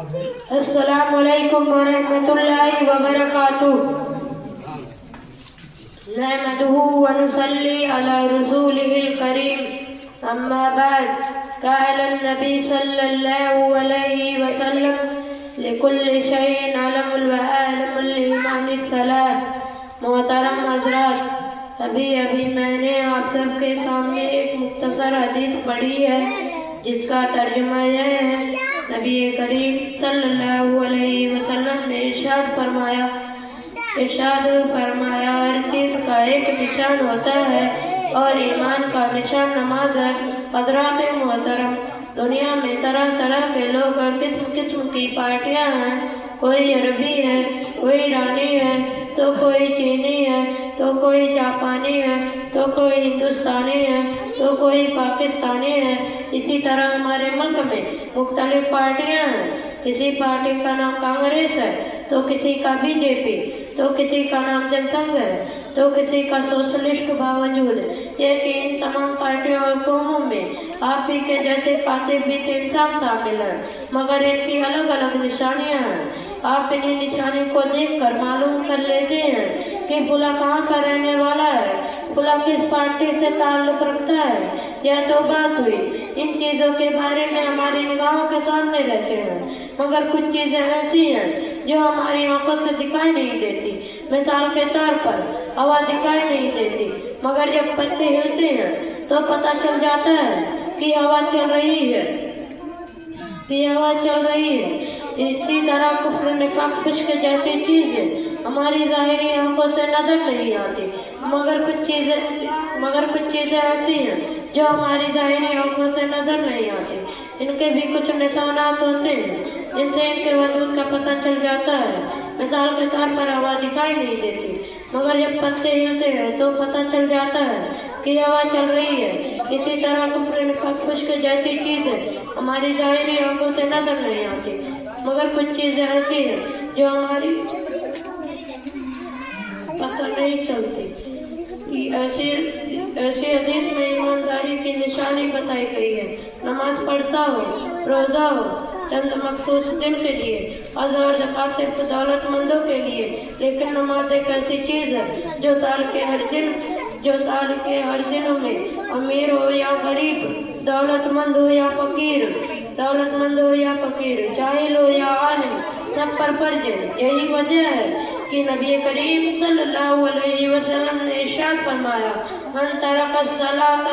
السلام علیکم ورحمۃ اللہ وبرکاتہ. نحمده ونصلي على رسوله الكريم اما بعد. قال النبي صلى الله عليه وسلم لكل شيء علم وعالم الإيمان الصلاة. محترم حضرات، ابھی میں نے آپ سب کے سامنے ایک مختصر حدیث پڑھی ہے جس کا ترجمہ یہ ہے. نبی کریم صلی اللہ علیہ وسلم نے ارشاد فرمایا ہر چیز کا ایک نشان ہوتا ہے اور ایمان کا نشان نماز ہے. حضرات محترم، دنیا میں طرح طرح کے لوگ اور قسم قسم کی پارٹیاں ہیں. کوئی عربی ہے، کوئی ایرانی ہے، تو کوئی چینی ہے، تو کوئی جاپانی ہے، تو کوئی ہندوستانی ہے، تو کوئی پاکستانی ہے. اسی طرح ہمارے ملک میں مختلف پارٹیاں ہیں. کسی پارٹی کا نام کانگریس ہے، تو کسی کا BJP، تو کسی کا نام جن سنگھ ہے، تو کسی کا سوشلسٹ. باوجود یہ کہ ان تمام پارٹیوں اور قوموں میں آپ ہی کے جیسے کاتب بھی انسان شامل ہیں، مگر ان کی الگ الگ نشانیاں ہیں. آپ انہیں نشانی کو دیکھ کر معلوم کر لیتے ہیں کہ فلاں کہاں کا رہنے والا ہے، فلاں کس پارٹی سے تعلق رکھتا ہے. یہ تو بات ہوئی. ان چیزوں کے بارے میں ہماری نگاہوں کے سامنے رہتے ہیں، مگر کچھ چیزیں ایسی ہیں جو ہماری آنکھوں سے دکھائی نہیں دیتی. مثال کے طور پر ہوا دکھائی نہیں دیتی، مگر جب پتے ہلتے ہیں تو پتہ چل جاتا ہے کہ ہوا چل رہی ہے. اسی طرح کفر، نفاق، خشک جیسی چیزیں ہماری ظاہری آنکھوں سے نظر نہیں آتی، مگر کچھ چیزیں ایسی ہیں جو ہماری ظاہری آنکھوں سے نظر نہیں آتی. ان کے بھی کچھ نشانات ہوتے ہیں جن سے ان کے وجود کا پتہ چل جاتا ہے. مثال کے طور پر ہوا دکھائی نہیں دیتی، مگر جب پتے ہلتے ہیں تو پتہ چل جاتا ہے کہ ہوا چل رہی ہے. اسی طرح کفر، نفاق، خشک جیسی چیزیں ہماری ظاہری آنکھوں سے نظر نہیں آتی، مگر کچھ چیزیں ایسی ہیں جو ہماری پتہ نہیں چلتی. ایسی حدیث میں ایمانداری کی نشانی بتائی گئی ہے. نماز پڑھتا ہو، روزہ ہو چند مخصوص دن کے لیے، عزا اور زکوٰۃ صرف دولت مندوں کے لیے. لیکن نماز ایک ایسی چیز ہے جو سال کے ہر دنوں میں امیر ہو یا غریب، دولت مند ہو یا فقیر، جاہل ہو یا عالم، سب پر فرض ہے. یہی وجہ ہے کہ نبی کریم صلی اللہ علیہ وسلم نے ارشاد فرمایا، من ترک الصلاۃ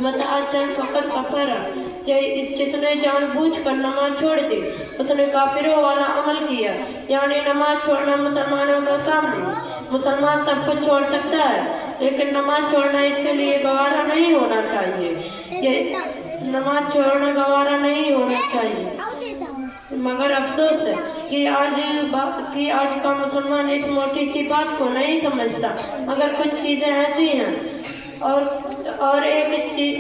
متعدن فقط کفر. جس نے جان بوجھ کر نماز چھوڑ دی اس نے کافروں والا عمل کیا. یعنی نماز چھوڑنا مسلمانوں کا کام نہیں. مسلمان سب کچھ چھوڑ سکتا ہے، لیکن نماز چھوڑنا اس کے لیے گوارا نہیں ہونا چاہیے. نماز چھوڑنا گوارا نہیں ہونا چاہیے. مگر افسوس ہے کہ آج کا مسلمان اس موٹی سی بات کو نہیں سمجھتا. مگر کچھ چیزیں ایسی ہیں اور ایک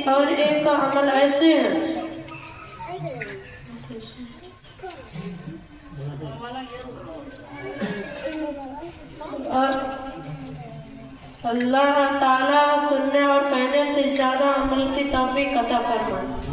عمل ایسے ہیں اور اللہ تعالیٰ سننے اور کہنے سے زیادہ عمل کی توفیق عطا فرمائے.